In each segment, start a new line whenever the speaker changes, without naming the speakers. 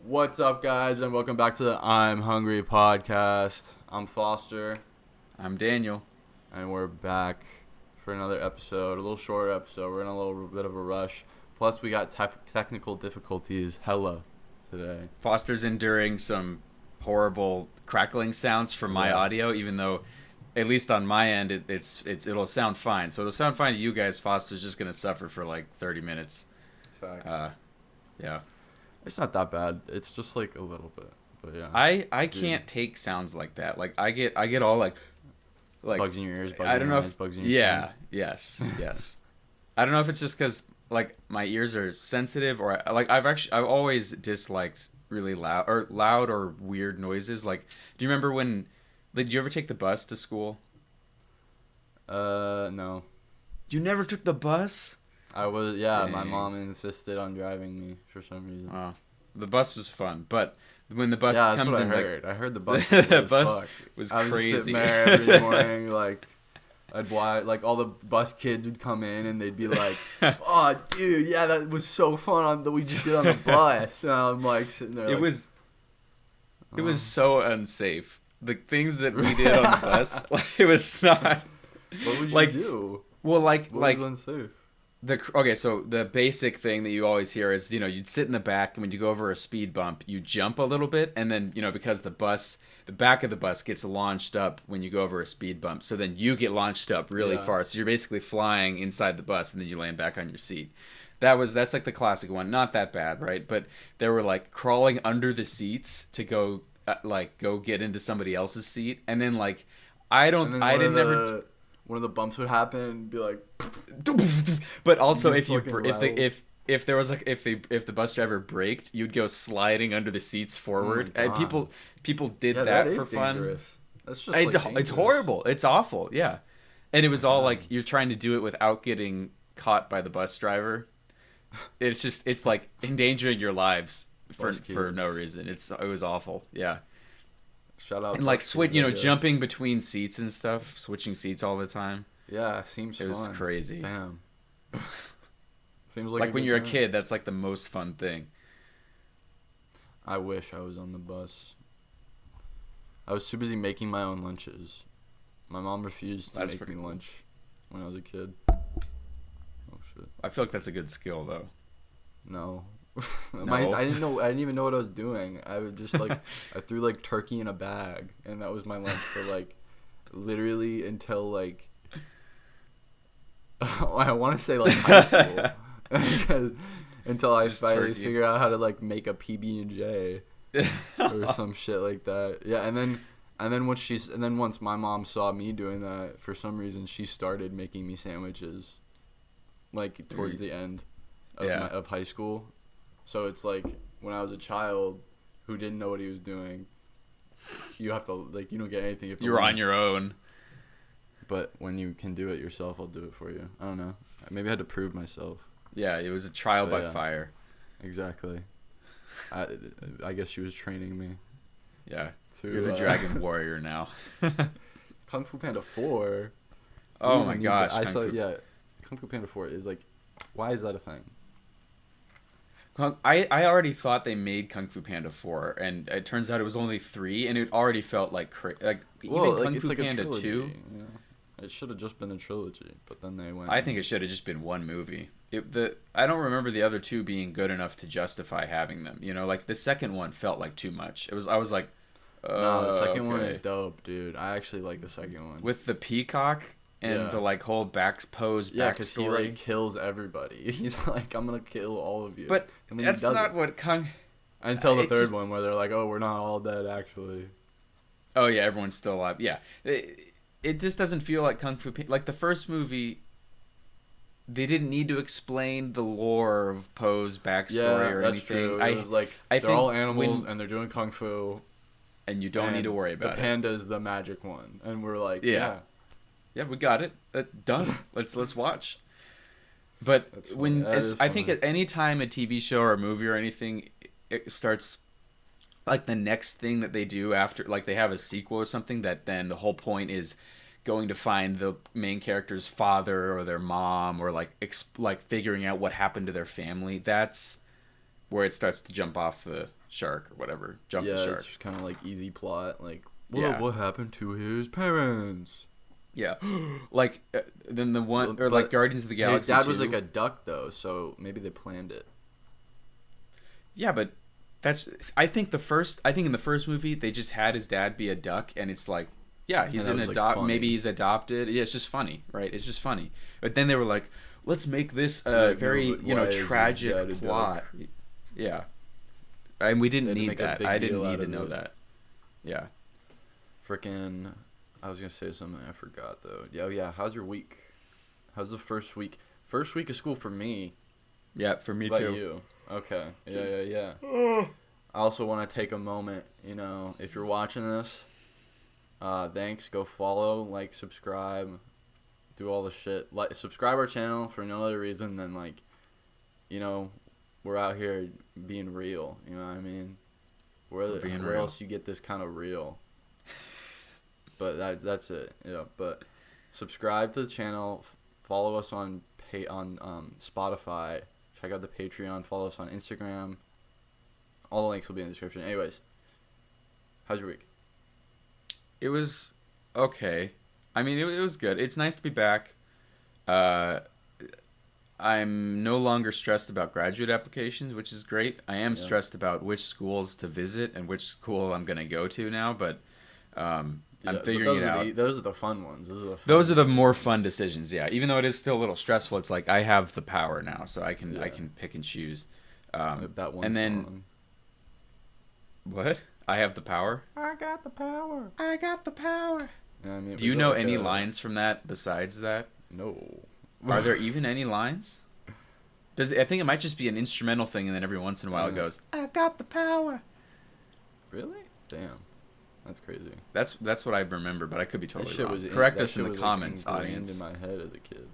What's up, guys, and welcome back to the I'm Hungry podcast. I'm Foster,
I'm Daniel.
and we're back for another episode, a little shorter episode. We're in a little bit of a rush. Plus, we got technical difficulties hella today.
Foster's enduring some horrible crackling sounds from my audio, even though, at least on my end, it'll sound fine. So it'll sound fine to you guys. Foster's just gonna suffer for like 30 minutes.
Facts.
Yeah.
It's not that bad. It's just like a little bit, but yeah.
I can't take sounds like that. Like I get all like
bugs in your ears, bugs
I
in
don't
your
know
eyes,
if
bugs in your
yeah
skin.
yes. I don't know if it's just because like my ears are sensitive or like I've always disliked really loud or weird noises. Like, do you remember when? Did you ever take the bus to school?
No.
You never took the bus?
I was,
Dang.
My mom insisted on driving me for some reason.
Oh, the bus was fun, but when the bus
Yeah, that's
comes
what
in,
I heard. I heard the bus
the bus
fuck.
was
I was
crazy.
sitting there every morning, like, I'd watch, like, all the bus kids would come in and they'd be like, "Oh, dude, yeah, that was so fun that we just did on the bus." And I'm like sitting there.
It was so unsafe. The things that we did on the bus, like, it was not.
What would you
like,
do?
Well,
What was unsafe?
So the basic thing that you always hear is, you'd sit in the back, and when you go over a speed bump, you jump a little bit, and then, because the back of the bus gets launched up when you go over a speed bump, so then you get launched up really far, so you're basically flying inside the bus, and then you land back on your seat. That's like the classic one, not that bad, right? But they were like crawling under the seats to go go get into somebody else's seat, and then like
one of the bumps would happen and be like,
but also
You'd
if you
be fucking
if there was like if the bus driver braked, you'd go sliding under the seats forward.
Oh my
And
God.
people did
yeah,
that
that
for
is
fun.
dangerous. That's just
It's
dangerous.
horrible. It's awful. Yeah, and it was all like you're trying to do it without getting caught by the bus driver. It's like endangering your lives for no reason. It was awful. Yeah.
Shout out.
And like
bus kids, I guess.
jumping between seats and stuff, switching seats all the time.
Yeah, seems
It was
fun.
crazy.
Damn. Seems like
Like when
good
you're a
time.
kid, that's like the most fun thing.
I wish I was on the bus. I was too busy making my own lunches. My mom refused to
That's
make
pretty
me
cool.
lunch when I was a kid. Oh shit.
I feel like that's a good skill though.
No.
No?
I didn't even know what I was doing. I would just like I threw like turkey in a bag and that was my lunch for like literally until like I want to say like high school. Until I
Just
finally
turkey.
figured out how to like make a PB&J or some shit like that. Yeah, and then once my mom saw me doing that, for some reason she started making me sandwiches like towards the end of high school. So it's like when I was a child who didn't know what he was doing, you have to like you don't get anything if
You're on your own.
But when you can do it yourself, I'll do it for you. I don't know. Maybe I had to prove myself.
Yeah, it was a trial
But
by
yeah.
fire.
Exactly. I guess she was training me.
Yeah,
To,
you're the dragon warrior now.
Kung Fu Panda 4.
Oh my gosh,
Kung Fu Panda 4 is like, why is that a thing?
I already thought they made Kung Fu Panda 4, and it turns out it was only 3, and it already felt like even Kung Fu Panda 2.
You know? It should have just been a trilogy, but then they went.
I think it should have just been one movie. I don't remember the other two being good enough to justify having them. Like the second one felt like too much. I was like,
no, the second one
okay.
is dope, dude. I actually like the second one.
With the peacock and the like whole backstory.
Yeah, because he like kills everybody. He's like, I'm gonna kill all of you.
But
and then
that's
he does
not
it.
what Kung.
Until the
it's
third
just-
one, where they're like, oh, we're not all dead actually.
Oh yeah, everyone's still alive. Yeah, it just doesn't feel like Kung Fu Panda. Like the first movie, they didn't need to explain the lore of Poe's backstory or
that's
anything.
true. It was like
I
they're
think
all animals and they're doing kung fu.
and you don't need to worry about
the panda's the magic one, and we're like,
Yeah, we got it. Done. Let's watch. But
That's funny.
I think at any time a TV show or a movie or anything, it starts like the next thing that they do after, like they have a sequel or something, that then the whole point is going to find the main character's father or their mom, or like figuring out what happened to their family. That's where it starts to jump off the shark or whatever. Jump the shark.
It's just kind of like easy plot. Like,
Yeah.
what happened to his parents?
Yeah. Like, then the one, or
But
like Guardians of the Galaxy
his dad
2.
was like a duck, though, so maybe they planned it.
Yeah, but I think in the first movie, they just had his dad be a duck, and it's like, yeah, he's an maybe he's adopted. Yeah, it's just funny, right? It's just funny. But then they were like, let's make this a very, tragic plot. Yeah. And we didn't need that. I didn't need to know that. Yeah.
Frickin', I was gonna say something I forgot though. Yeah. How's your week? How's the first week? First week of school for me.
Yeah, for me
too.
too.
You? Okay. Yeah. I also want to take a moment. If you're watching this, thanks. Go follow, like, subscribe, do all the shit. Subscribe our channel for no other reason than we're out here being real. You know what I mean? Where else you get this kind of real? But that's it. Yeah. But subscribe to the channel. Follow us on Spotify. Check out the Patreon. Follow us on Instagram. All the links will be in the description. Anyways, how's your week?
It was okay. I mean, it was good. It's nice to be back. I'm no longer stressed about graduate applications, which is great. I am stressed about which schools to visit and which school I'm going to go to now, but I'm figuring it out.
Those are the fun ones.
Those are the more fun decisions, yeah. Even though it is still a little stressful, it's like I have the power now, so I can pick and choose.
That one
and then,
song.
What? I have the power?
I got the power.
I got the power.
Yeah, I mean,
do you know any lines from that besides that?
No.
Are there even any lines? I think it might just be an instrumental thing, and then every once in a while it goes, I got the power.
Really? Damn. That's crazy.
That's what I remember, but I could be totally wrong.
Was
Correct us in the comments, audience.
In my head as a kid.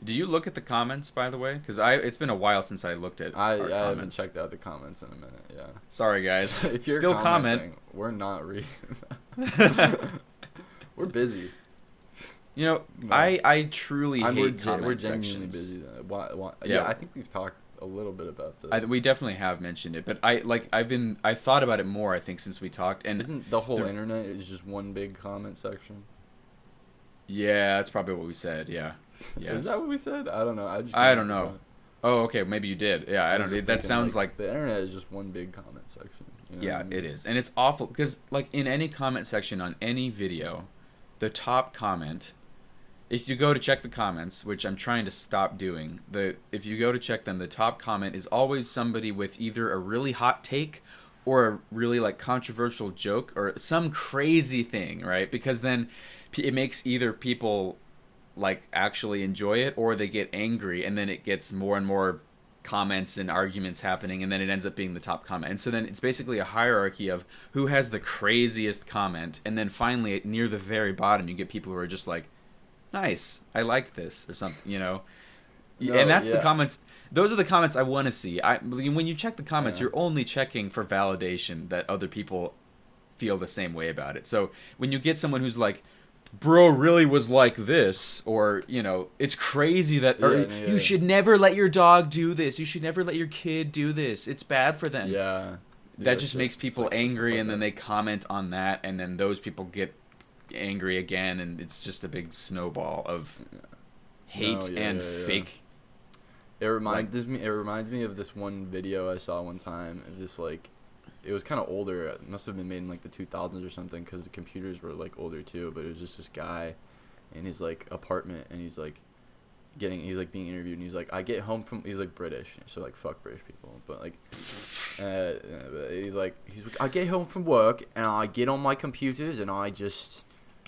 Do you look at the comments, by the way? Because it's been a while since I looked at our comments.
I haven't checked out the comments in a minute, yeah.
Sorry, guys.
If you're
still comment.
We're not reading We're busy.
No. I truly hate comment
we're genuinely
sections.
busy. Yeah, I think we've talked a little bit about this.
We definitely have mentioned it, but I thought about it more, I think, since we talked. And
isn't the whole internet is just one big comment section?
Yeah, that's probably what we said. Yeah. Yes.
Is that what we said? I don't know.
I don't know. Oh, okay. Maybe you did. Yeah, I don't know. That sounds like
the internet is just one big comment section.
Yeah, what I mean? It is. And it's awful because, like, in any comment section on any video, the top comment, if you go to check the comments, which I'm trying to stop doing, if you go to check them, the top comment is always somebody with either a really hot take or a really, like, controversial joke or some crazy thing, right? Because then it makes either people like actually enjoy it or they get angry, and then it gets more and more comments and arguments happening, and then it ends up being the top comment. And so then it's basically a hierarchy of who has the craziest comment, and then finally near the very bottom you get people who are just like, nice, I like this, or something, and that's the comments. Those are the comments I want to see. When you check the comments, you're only checking for validation that other people feel the same way about it. So when you get someone who's like, bro really was like this, or it's crazy that you should never let your dog do this, you should never let your kid do this, it's bad for them, that just makes people angry, and then they comment on that, and then those people get angry again, and it's just a big snowball of hate and fake.
It reminds me of this one video I saw one time of this, like, it was kind of older. It must have been made in like the 2000s or something, because the computers were like older too. But it was just this guy in his like apartment, and he's like being interviewed, and he's like, he's like British, so like fuck British people, but like he's like I get home from work and I get on my computers and I just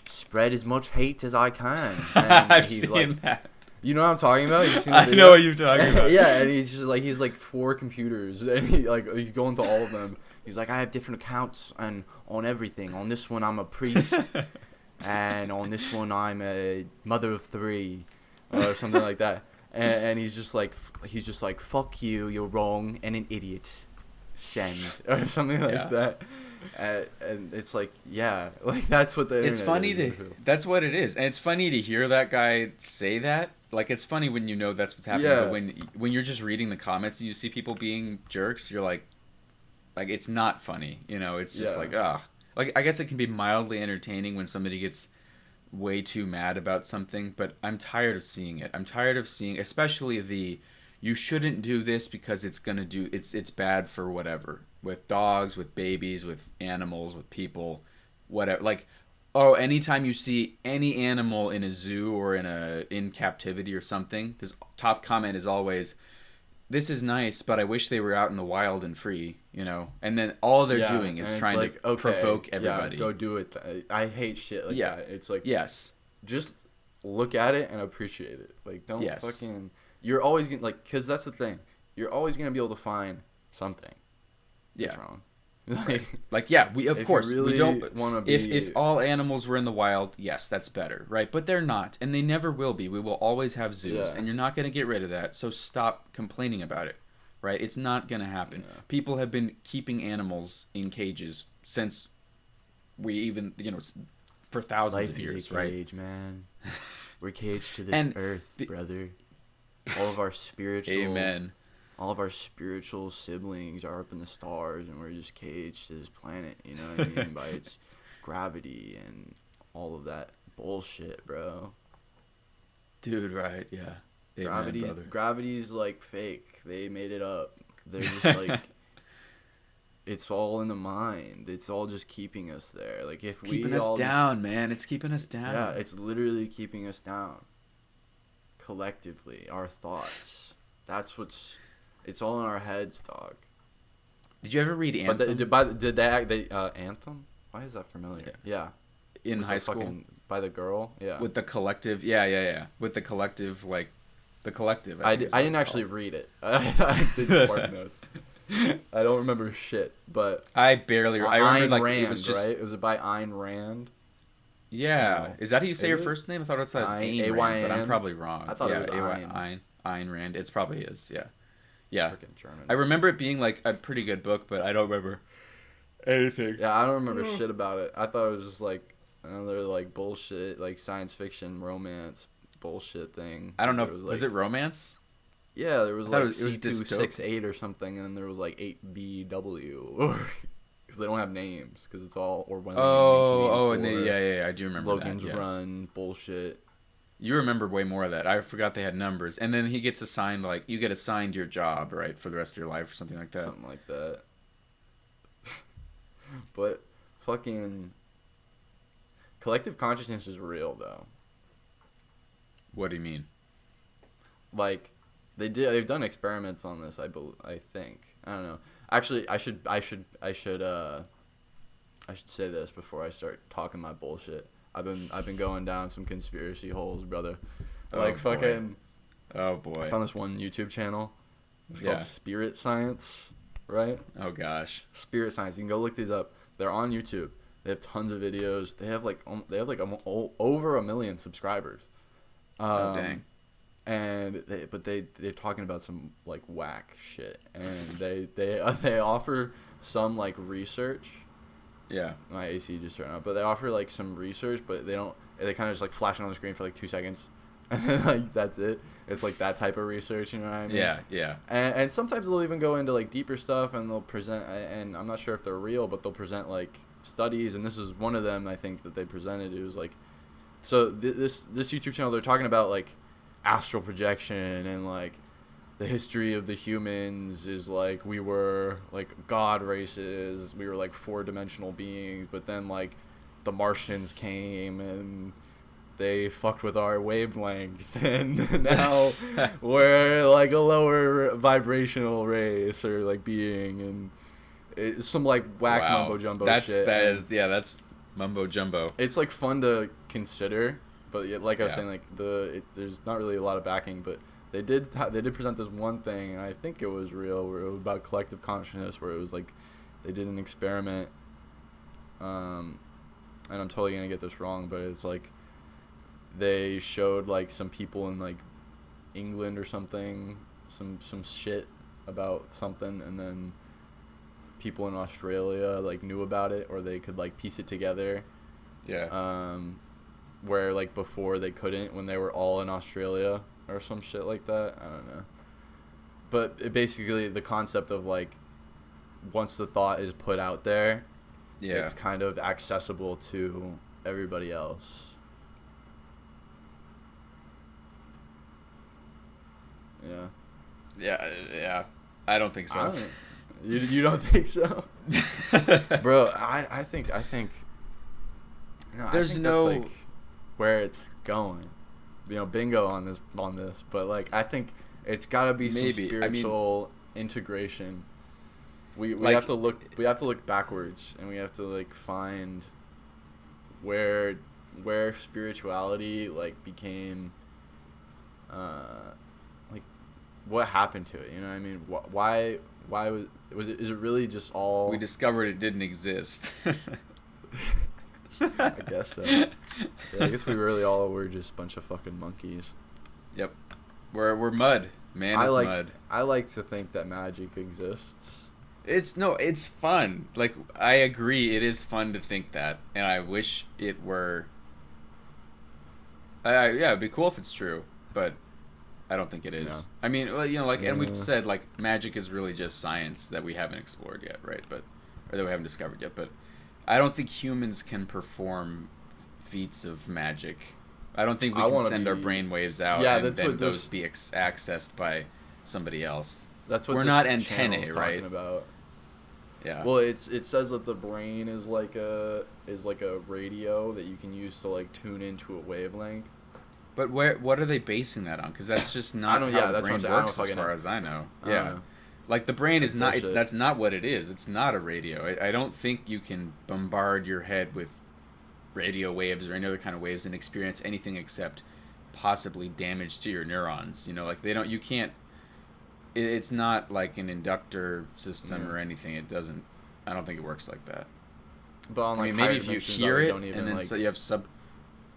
spread as much hate as I can. And
I've seen that.
You know what I'm talking about? You've seen the video?
I know what you're talking about.
Yeah, and he's just like, he's like 4 computers, and he's going to all of them. He's like, I have different accounts and on everything. On this one, I'm a priest, and on this one, I'm a mother of 3, or something like that. And he's just like, fuck you, you're wrong, and an idiot. Send, or something like that. And it's like, like that's what the internet
it's funny
is.
That's what it is, and it's funny to hear that guy say that, like it's funny when you know that's what's happening,
Yeah.
but when you're just reading the comments and you see people being jerks, you're like it's not funny, you know. It's just
Yeah.
like like I guess it can be mildly entertaining when somebody gets way too mad about something, but I'm tired of seeing it. I'm tired of seeing, especially the you shouldn't do this because it's bad for whatever, with dogs, with babies, with animals, with people, whatever. Like, oh, anytime you see any animal in a zoo or in captivity or something, this top comment is always, this is nice, but I wish they were out in the wild and free, you know? And then all they're
Yeah,
doing is
and it's
trying
like,
to
okay,
provoke
yeah,
everybody.
go do it. I hate shit like
Yeah.
that. It's like,
Yes.
just look at it and appreciate it. Like, don't
Yes.
fucking. You're always gonna like, cause that's the thing. You're always gonna be able to find something that's
Yeah.
wrong.
Like, yeah, we of
if
course
you really
we don't
want to be.
if all animals were in the wild, yes, that's better, right? But they're not, and they never will be. We will always have zoos,
Yeah.
and you're not going to get rid of that. So stop complaining about it, right? It's not going to happen.
Yeah.
People have been keeping animals in cages since we even, for thousands
Life
of years,
is a
right?
cage, man. We're caged to this
And
earth, brother. All of our spiritual.
Amen.
All of our spiritual siblings are up in the stars, and we're just caged to this planet. You know what I mean? By its gravity and all of that bullshit, bro.
Dude, right? Yeah. Amen, brother.
Gravity's like fake. They made it up. They're just like. It's all in the mind. It's all just keeping us there. Like if
It's keeping us
all
down, man. It's keeping us down.
yeah, it's literally keeping us down. Collectively, our thoughts. That's what's. It's all in our heads, dog.
Did you ever read Anthem?
But did they Anthem? Why is that familiar? Yeah.
In
With
high
the
school?
by the girl. Yeah.
With the collective, yeah. With the collective, the collective.
I
think is what
didn't
it's
actually
called.
read it. I did Spark Notes. I don't remember shit, but
I remember
Ayn
like
Rand,
it was just
right? Was it by Ayn Rand?
yeah.
No.
Is that how you say your
Is it?
first name? I thought it was
Ayn-
Ayn Rand, but I'm
A-Y-N?
probably wrong.
I thought it was
Ayn Rand. It's probably is. Yeah, yeah.
Freaking German.
I remember it being like a pretty good book, but I don't remember anything.
Yeah, I don't remember shit about it. I thought it was just like another like bullshit, like science fiction romance bullshit thing.
I don't know.
There
Was it romance?
Yeah, there was
I thought
like
it was
C268 or something, and then there was like 8BW, because they don't have names, because it's all or when.
And yeah, I do remember
Logan's
that. Yes.
Run bullshit.
You remember way more of that. I forgot they had numbers, and then he gets assigned you get assigned your job, right, for the rest of your life or something like that.
Something like that. But fucking collective consciousness is real though.
What do you mean?
Like they've done experiments on this, I think. I don't know. Actually, I should say this before I start talking my bullshit. I've been going down some conspiracy holes, brother. Like fucking.
Oh boy.
I found this one YouTube channel. It's
Yeah.
called Spirit Science, right?
Oh gosh.
Spirit Science. You can go look these up. They're on YouTube. They have tons of videos. They have over 1 million subscribers.
Oh dang.
And they're talking about some like whack shit, and they offer some like research.
Yeah.
My AC just turned on, but they offer like some research, but they kind of just like flash it on the screen for like 2 seconds, and then like that's it. It's like that type of research, you know what I mean?
Yeah.
And sometimes they'll even go into like deeper stuff, and they'll present, and I'm not sure if they're real, but they'll present like studies, and this is one of them I think that they presented. It was like, so this YouTube channel, they're talking about like astral projection, and like the history of the humans is like we were like god races, we were like 4-dimensional beings, but then like the Martians came and they fucked with our wavelength, and now we're like a lower vibrational race or like being, and it's some like whack mumbo jumbo shit.
That's mumbo jumbo.
It's like fun to consider, but like I was
Yeah.
saying, like there's not really a lot of backing, but they did present this one thing, and I think it was real, where it was about collective consciousness, where it was like they did an experiment, and I'm totally gonna get this wrong, but it's like they showed like some people in like England or something some shit about something, and then people in Australia like knew about it, or they could like piece it together.
Yeah.
Where like before they couldn't, when they were all in Australia, or some shit like that. I don't know. But basically the concept of like once the thought is put out there, it's kind of accessible to everybody else. Yeah.
Yeah. I don't think so.
You don't think so? Bro, I think no,
there's
I think
no
that's like where it's going. You know, bingo on this, but like I think it's got to be some spiritual integration. We like, have to look backwards, and we have to like find where spirituality like became like what happened to it, you know what I mean? Why is it really just all
we discovered it didn't exist?
I guess so. Yeah, I guess we really all were just a bunch of fucking monkeys.
Yep. We're mud. Man is mud.
I like to think that magic exists.
It's fun. Like, I agree, it is fun to think that, and I wish it were. Yeah, it'd be cool if it's true, but I don't think it is.
No.
I mean, well, you know, like, and we've said like magic is really just science that we haven't explored yet, right? Or that we haven't discovered yet. But I don't think humans can perform feats of magic. I don't think we can send our brainwaves out and then those be accessed by somebody else.
That's what
we're not antennae, right?
Talking about.
Yeah.
Well, it says that the brain is like a radio that you can use to like tune into a wavelength.
But what are they basing that on? Because that's just not how the brain works, as far as I know. Yeah. Like the brain is not. That's not what it is. It's not a radio. I don't think you can bombard your head with radio waves or any other kind of waves and experience anything except possibly damage to your neurons. You know, like they don't. You can't. It's not like an inductor system or anything. It doesn't. I don't think it works like that.
But on like
maybe if you hear it and then so you have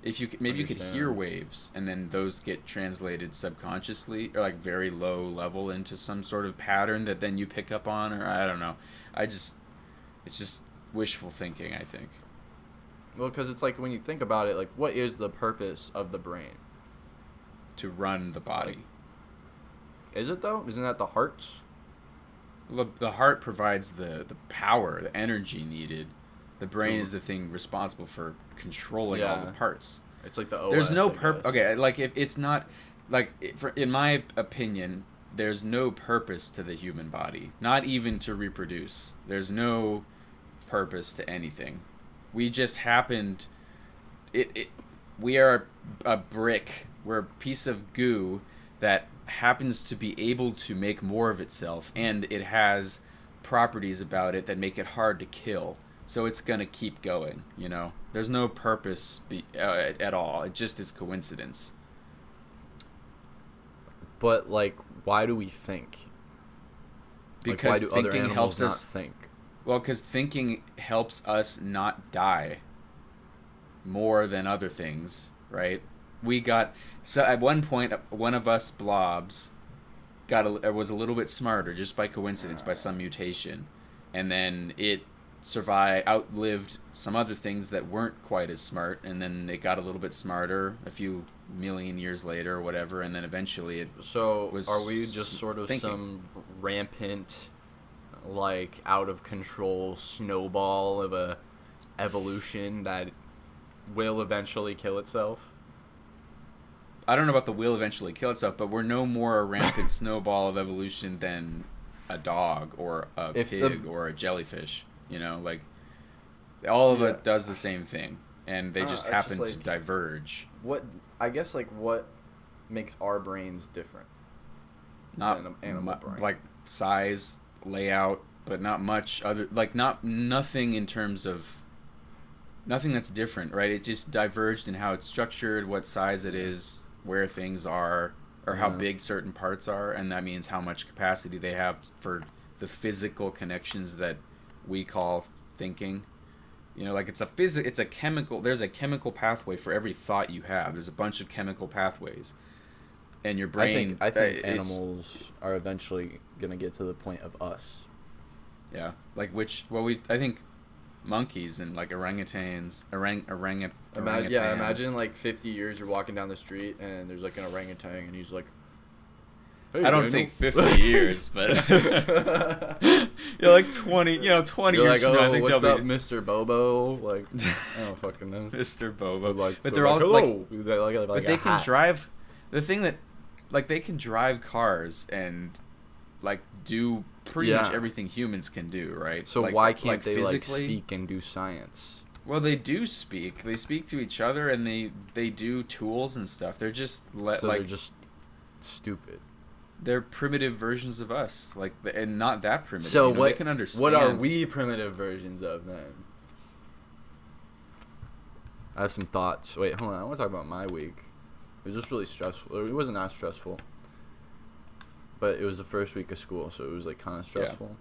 if you maybe you could hear waves and then those get translated subconsciously or like very low level into some sort of pattern that then you pick up on, or I don't know. It's just wishful thinking, I think.
Well, because it's like when you think about it, like what is the purpose of the brain?
To run the body.
Is it though? Isn't that the heart's?
The heart provides the power, the energy needed. The brain is the thing responsible for controlling all the parts.
It's like the OS.
There's no purpose. Okay, like if it's not, like in my opinion, there's no purpose to the human body. Not even to reproduce. There's no purpose to anything. We just happened. We are a brick. We're a piece of goo that happens to be able to make more of itself, and it has properties about it that make it hard to kill. So it's gonna keep going, you know. There's no purpose at all. It just is coincidence.
But like, why do we think?
Because
like, why do
thinking
other animals
helps
not
us
think.
Well, because thinking helps us not die more than other things, right? So at one point, one of us blobs was a little bit smarter just by coincidence, by some mutation, and then it outlived some other things that weren't quite as smart, and then it got a little bit smarter a few million years later or whatever, and then eventually it was.
Are we just sort of
thinking.
Some rampant, like out of control snowball of a evolution that will eventually kill itself?
I don't know about the will eventually kill itself, but we're no more a rampant snowball of evolution than a dog or a pig or a jellyfish. You know, like all of it does the same thing, and they just happen to diverge.
What makes our brains different?
Not
than an animal brain.
Like size, layout, but not much other. Like nothing in terms of nothing that's different, right? It just diverged in how it's structured, what size it is, where things are, or how big certain parts are, and that means how much capacity they have for the physical connections that we call thinking. You know, like it's a chemical. There's a chemical pathway for every thought you have. There's a bunch of chemical pathways, and your brain.
I think animals are eventually gonna get to the point of us.
Yeah, like I think monkeys and like orangutans,
Imagine like 50 years you're walking down the street and there's like an orangutan and he's like, hey,
I don't
Daniel.
think 50 years, but you're like 20, 20
You're
years
like,
from now, I
oh,
think
what's
they'll
up,
be
Mr. Bobo? Like, I don't fucking know.
Mr. Bobo.
But
They're all
hello.
like, but they can drive. The thing that, like, they can drive cars and like do pretty much everything humans can do, right?
So
like,
why can't they like
physically
speak and do science?
Well, they do speak. They speak to each other, and they do tools and stuff. They're just
They're just stupid.
They're primitive versions of us, like, and not that primitive.
So
they can understand.
What are we primitive versions of then? I have some thoughts. Wait, hold on. I want to talk about my week. It was just really stressful. It wasn't that stressful, but it was the first week of school, so it was like kind of stressful.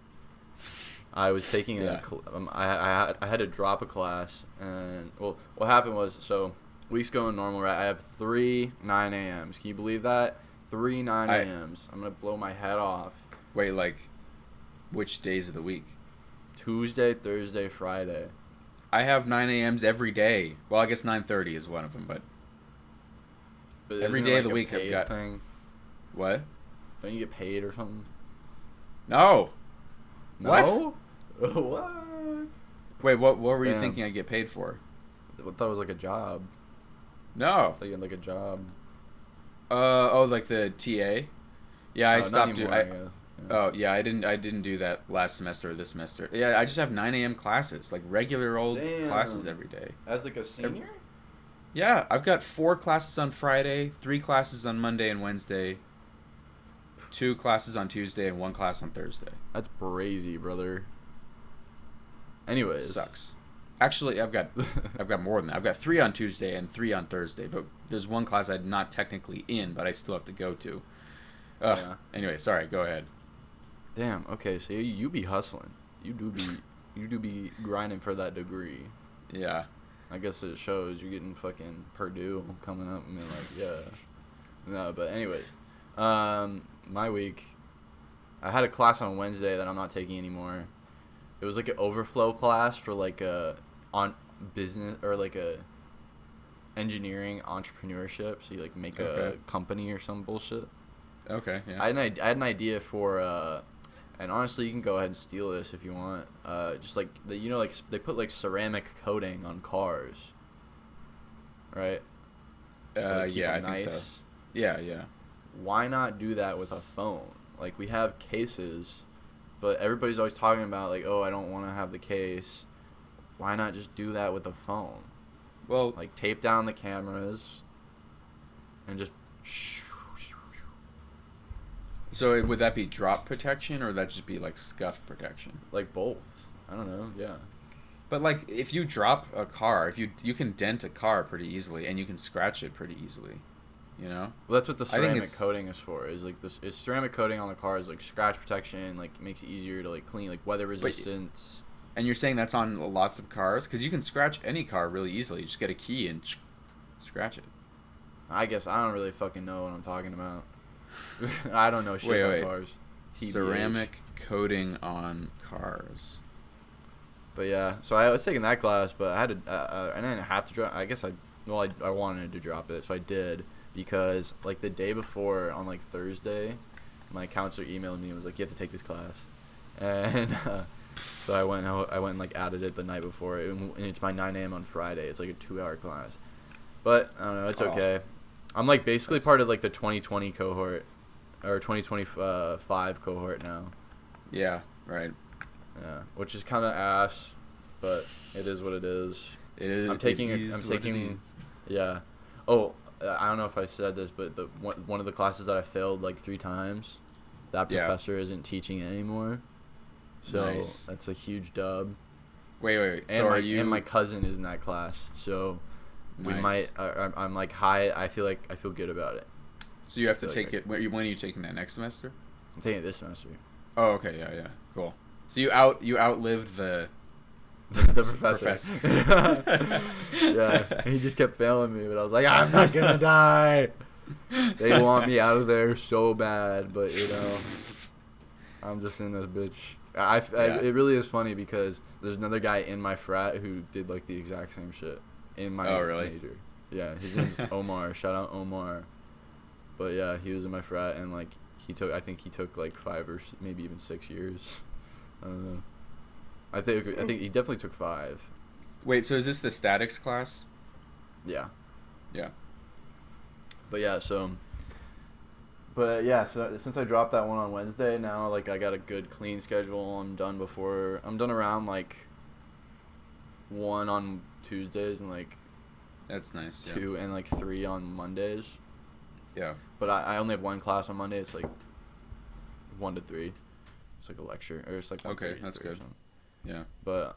I was taking I had to drop a class, and well, what happened was, so week's going normal, right? I have 3 9 a.m.s. Can you believe that? 3 9 a.m.s. I'm gonna blow my head off.
Wait, like, which days of the week?
Tuesday, Thursday, Friday.
I have 9 a.m.s every day. Well, I guess 9:30 is one of them, but every day of the week I've got.
Thing?
What?
Don't you get paid or something?
No.
No? What?
Wait, what were you thinking I'd get paid for?
I thought it was like a job.
No.
I thought you had like a job.
Like the TA? Yeah, I stopped doing. Oh yeah, I didn't do that last semester or this semester. Yeah, I just have 9 a.m. classes, like regular old classes every day.
As like a senior?
Yeah, I've got 4 classes on Friday, 3 classes on Monday and Wednesday, 2 classes on Tuesday, and 1 class on Thursday.
That's crazy, brother. Anyways,
sucks. Actually, I've got more than that. I've got 3 on Tuesday and 3 on Thursday, but there's 1 class I'm not technically in, but I still have to go to. Anyway, sorry. Go ahead.
Damn. Okay, so you be hustling. You do be grinding for that degree.
Yeah.
I guess it shows. You're getting fucking Purdue coming up and being like, yeah. No, but anyways, my week, I had a class on Wednesday that I'm not taking anymore. It was like an overflow class for like on business or like a engineering entrepreneurship. So you like make a company or some bullshit.
Okay. Yeah.
I had an idea for and honestly, you can go ahead and steal this if you want. Just like like they put like ceramic coating on cars, right?
Yeah, I think so. Yeah.
Why not do that with a phone? Like, we have cases, but everybody's always talking about like, oh, I don't want to have the case. Why not just do that with a phone?
Well,
like tape down the cameras and just.
So would that be drop protection, or would that just be like scuff protection?
Like both. I don't know. Yeah.
But like, if you drop a car, if you can dent a car pretty easily, and you can scratch it pretty easily, you know.
Well, that's what the ceramic coating is for. Is like this is ceramic coating on the car is like scratch protection. Like, it makes it easier to like clean, like weather resistance.
And you're saying that's on lots of cars, because you can scratch any car really easily. You just get a key and scratch it.
I guess I don't really fucking know what I'm talking about. I don't know shit about cars. TBH.
Ceramic coating on cars.
But yeah, so I was taking that class, but I had to. I didn't have to drop. I guess I wanted to drop it, so I did, because like the day before on like Thursday, my counselor emailed me and was like, you have to take this class, and so I went and like added it the night before, and it's my 9 a.m. on Friday. It's like a 2-hour class, but I don't know. It's okay. I'm like basically part of like the 2020 cohort, or 2025 cohort now.
Yeah. Right.
Yeah, which is kind of ass, but it is what it is.
It is.
I'm taking. Yeah. Oh, I don't know if I said this, but the one of the classes that I failed like 3 times, that professor isn't teaching it anymore. So that's a huge dub.
Wait.
And my cousin is in that class, so we might. I'm like high. I feel good about it.
So you have to take it. When are you taking that next semester?
I'm taking it this semester.
Oh, okay. Yeah. Cool. So you outlived the
professor. Yeah, he just kept failing me, but I was like, I'm not gonna die. They want me out of there so bad, but I'm just in this bitch.
Yeah.
It really is funny because there's another guy in my frat who did like the exact same shit in my
really?
major. Yeah, his name's Omar. Shout out Omar. But yeah, he was in my frat and like I think he took like 5 or maybe even 6 years. I don't know. I think he definitely took 5.
Wait, so is this the statics class?
Yeah.
Yeah.
But yeah, so since I dropped that one on Wednesday, now like I got a good clean schedule. I'm done around like 1 on Tuesdays and like
That's nice.
2 and like 3 on Mondays.
Yeah.
But I only have 1 class on Monday. It's like 1 to 3. It's like a lecture, or it's like
okay, that's good. Yeah.
But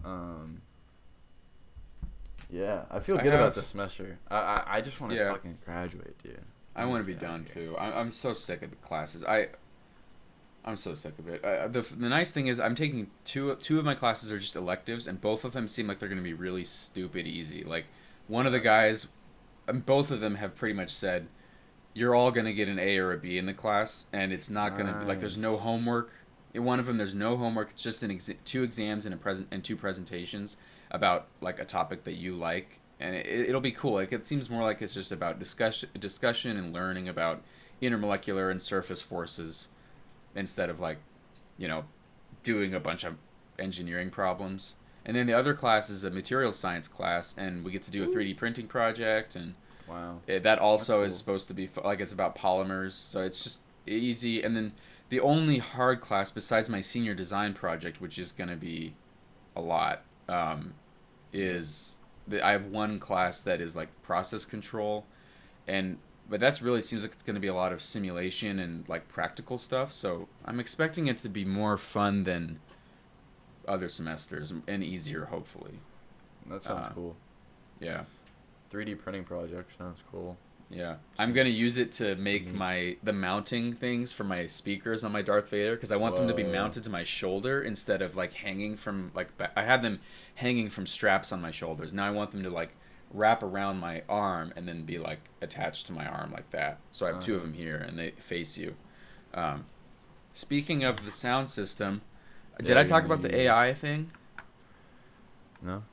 yeah, I feel good about this semester. I just want to fucking graduate, dude.
I want to be done too. I'm so sick of the classes. I'm so sick of it. The nice thing is I'm taking two of my classes are just electives, and both of them seem like they're going to be really stupid easy. Like one of the guys, both of them have pretty much said, you're all going to get an A or a B in the class, and it's not going to be like there's no homework. In one of them, there's no homework. It's just 2 exams and 2 presentations about like a topic that you like, and it'll be cool. Like it seems more like it's just about discussion and learning about intermolecular and surface forces instead of like, doing a bunch of engineering problems. And then the other class is a materials science class, and we get to do a 3D printing project, and
wow,
that also is supposed to be like it's about polymers, so it's just easy. And then the only hard class besides my senior design project, which is going to be a lot, is I have one class that is like process control, but that's really seems like it's going to be a lot of simulation and like practical stuff. So I'm expecting it to be more fun than other semesters and easier, hopefully.
That sounds cool.
Yeah.
3D printing project sounds cool.
Yeah, I'm gonna use it to make the mounting things for my speakers on my Darth Vader, because I want them to be mounted to my shoulder instead of like hanging from I had them hanging from straps on my shoulders. Now I want them to like wrap around my arm and then be like attached to my arm like that. So I have 2 of them here and they face you. Speaking of the sound system, did I talk about the AI thing?
No,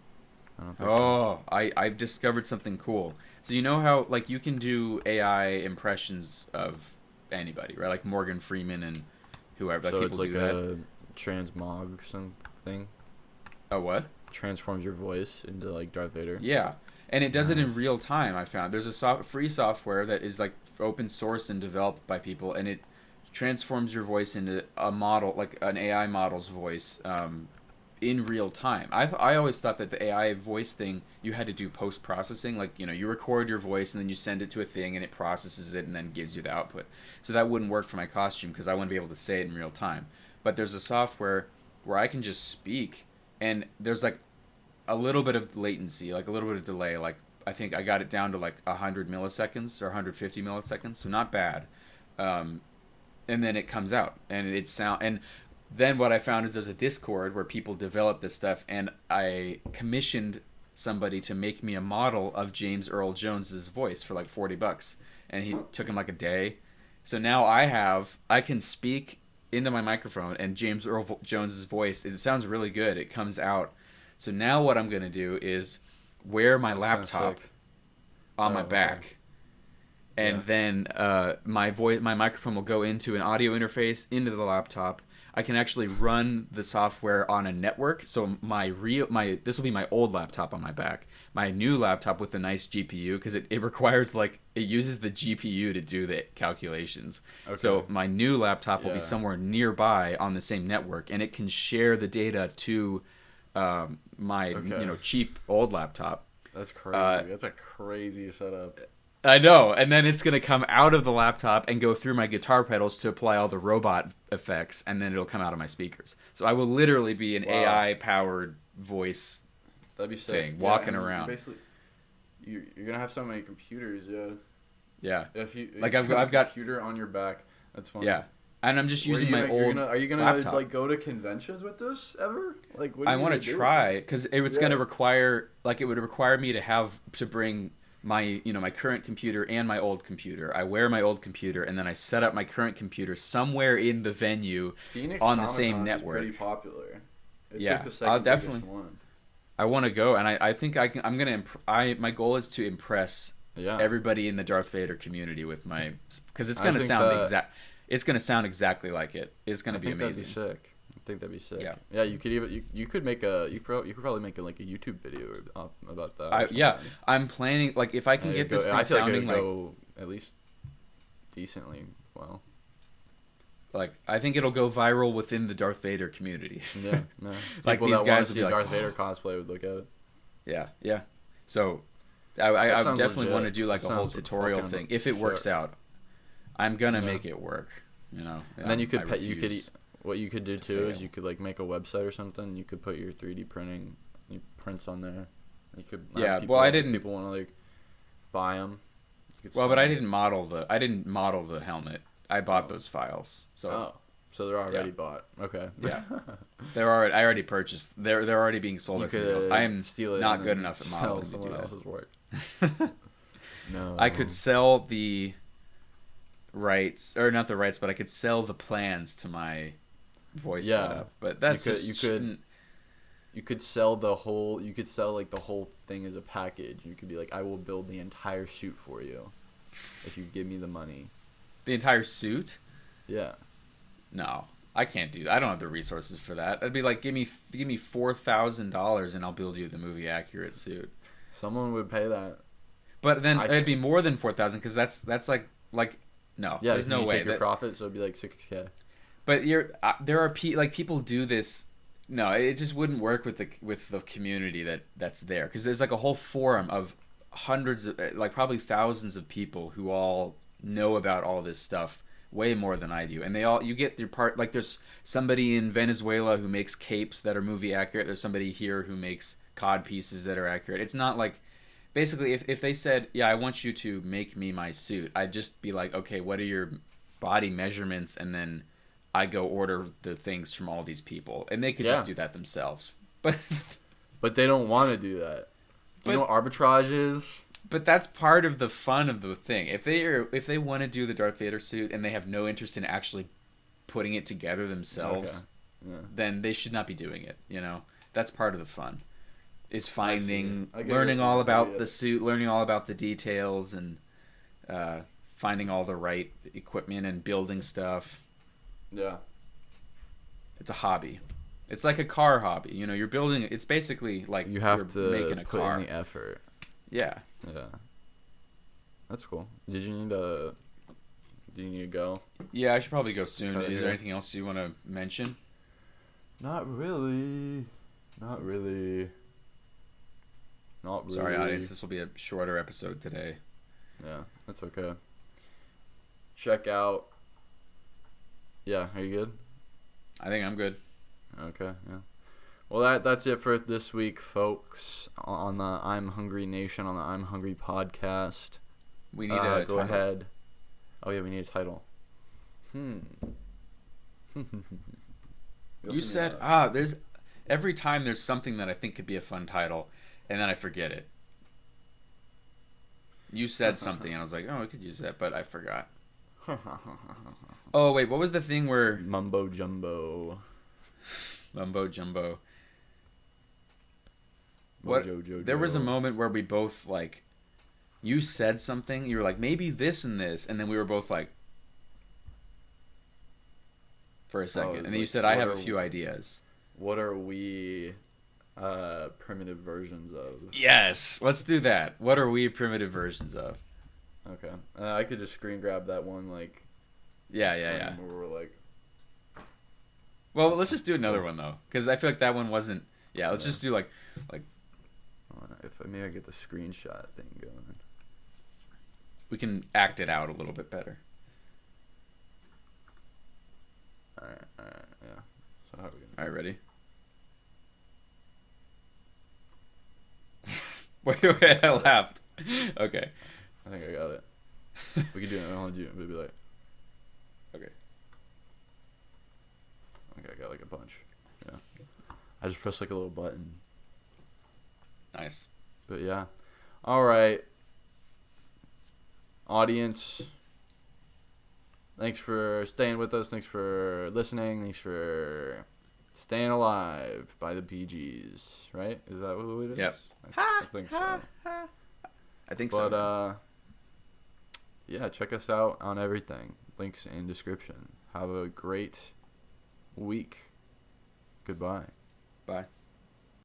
I don't think
so. I've discovered something cool. So you know how like you can do AI impressions of anybody, right? Like Morgan Freeman and whoever.
So
like
it's
people
like
do
a transmog something.
A what?
Transforms your voice into like Darth Vader.
Yeah, and it does it in real time. I found there's a free software that is like open source and developed by people, and it transforms your voice into a model, like an AI model's voice, in real time. I always thought that the AI voice thing you had to do post processing, like you record your voice and then you send it to a thing and it processes it and then gives you the output. So that wouldn't work for my costume because I wouldn't be able to say it in real time. But there's a software where I can just speak and there's like a little bit of latency, like a little bit of delay. Like I think I got it down to like 100 milliseconds or 150 milliseconds, so not bad. And then it comes out and then what I found is there's a Discord where people develop this stuff, and I commissioned somebody to make me a model of James Earl Jones's voice for like $40, and he took him like a day. So now I can speak into my microphone, and James Earl Jones's voice, it sounds really good. It comes out. So now what I'm gonna do is wear my laptop on my back. And then my microphone will go into an audio interface into the laptop. I can actually run the software on a network. So this will be my old laptop on my back. My new laptop with a nice GPU, because it requires it uses the GPU to do the calculations. Okay. So my new laptop will be somewhere nearby on the same network, and it can share the data to my cheap old laptop.
That's crazy. That's a crazy setup.
I know, and then it's going to come out of the laptop and go through my guitar pedals to apply all the robot effects, and then it'll come out of my speakers. So I will literally be an AI-powered voice thing, walking around.
Basically, you're going to have so many computers,
Yeah.
If you
I've got
a computer on your back, that's funny.
Yeah. And I'm just using my old
Are you gonna
laptop.
go to conventions with this ever?
I want to try, because it's going to require, it would require me to bring my current computer and my old computer. I wear my old computer, and then I set up my current computer somewhere in the venue
Phoenix
on the
Comic
same
Con
network.
is pretty popular. It's
Yeah,
like the
I'll
second
definitely.
biggest one.
I want to go, and I think I can. I'm gonna. My goal is to impress
Yeah.
everybody in the Darth Vader community with my, because it's gonna
think
sound
that-
exact. It's gonna sound exactly like it. It's gonna
I
be
think
amazing.
that'd be sick. I think that'd be sick.
Yeah.
Yeah, you could even you could make a you could probably make like a YouTube video about that. or
Yeah,
something.
I'm planning. Like, if I can
And
get
it'd go-
this thing
I feel like
sounding
it'd
like
go at least decently well.
I think it'll go viral within the Darth Vader community.
Yeah, no.
Like,
People
these
that
guys
want to
would
see
be like,
Darth Vader cosplay would look at it.
Yeah, yeah. So,
That
I
sounds
definitely
legit.
want to do like
That
a whole
sounds
tutorial
fucking
thing if it works
sick.
out. I'm gonna
Yeah.
make it work.
And then you could
I
you could
refuse
what you could do
to
too is
fail.
you could like make a website or something. You could put your 3D printing prints on there. You could
Yeah,
people,
well, I
if
didn't-
people want to like buy them.
Well, but I didn't model the helmet. I bought those files. So
Oh, so they're already
Yeah.
bought. Okay.
Yeah. I already purchased. They're already being sold
You
as something else. I am
steal it
not
and
good
then
enough at
sell
modeling to
someone
do that.
else's work. No.
I could sell the rights, or not the rights, but I could sell the plans to my voice
Yeah.
setup. But that's
You could sell the whole. You could sell like the whole thing as a package. You could be like, I will build the entire suit for you, if you give me the money.
the entire suit.
Yeah.
No, I can't do that. I don't have the resources for that. I'd be like, give me $4,000 and I'll build you the movie accurate suit.
Someone would pay that.
But then
I
it'd be more than 4,000 because that's like no.
Yeah.
there's no
you
way.
Take your profit, so it'd be like 6K.
But there are people do this. No, it just wouldn't work with the community that's there, because there's like a whole forum of hundreds of, like probably thousands of people who all know about all this stuff way more than I do, and you get your part. Like, there's somebody in Venezuela who makes capes that are movie accurate. There's somebody here who makes cod pieces that are accurate. It's not like, basically, if they said, yeah, I want you to make me my suit, I'd just be like, okay, what are your body measurements, and then I go order the things from all these people, and they could just do that themselves. But
they don't want to do that. Do you know what arbitrage is?
But that's part of the fun of the thing. If they want to do the Darth Vader suit and they have no interest in actually putting it together themselves, then they should not be doing it. That's part of the fun. Is learning all about the suit, learning all about the details, and finding all the right equipment and building stuff.
Yeah.
It's a hobby. It's like a car hobby. You're building. It's basically like
You have to
making a
put
car.
in the effort.
Yeah.
Yeah. That's cool. Do you need to go?
Yeah, I should probably go soon.
Cut it
Is there
here.
anything else you want to mention?
Not really. Not really.
Sorry, audience. This will be a shorter episode today.
Yeah, that's okay. Check out. Yeah, are you good?
I think I'm good.
Okay, yeah. Well, that's it for this week, folks. On the I'm Hungry Nation, on the I'm Hungry podcast.
We need a
go
title.
ahead. Oh yeah, we need a title.
You said there's every time there's something that I think could be a fun title, and then I forget it. You said something, and I was like, oh, I could use that, but I forgot. Oh wait, what was the thing where
Mumbo jumbo.
Mumbo jumbo?
Mojo
There was a moment where we both you said something. You were like, maybe this and this, and then we were both like, for a second, and then you said, I have a few ideas.
What are we primitive versions of?
Yes, let's do that. What are we primitive versions of?
Okay. I could just screen grab that one
Yeah.
where we're like.
Well, let's just do another one though, because I feel like that one wasn't. Yeah, let's just do like.
If maybe I get the screenshot thing going.
We can act it out a little bit better.
All right, yeah. So how are we gonna?
All right, ready? wait, I laughed. Okay.
I think I got it. We can do it. I want to do it. Maybe like.
Okay.
Okay, I got a bunch. Yeah. I just pressed a little button.
Nice.
But yeah. All right. audience, thanks for staying with us. Thanks for listening. Thanks for staying alive by the PGs. Right? Is that what it is?
Yep.
I think so.
I think so.
But yeah, check us out on everything. Links in description. Have a great week. Goodbye.
Bye.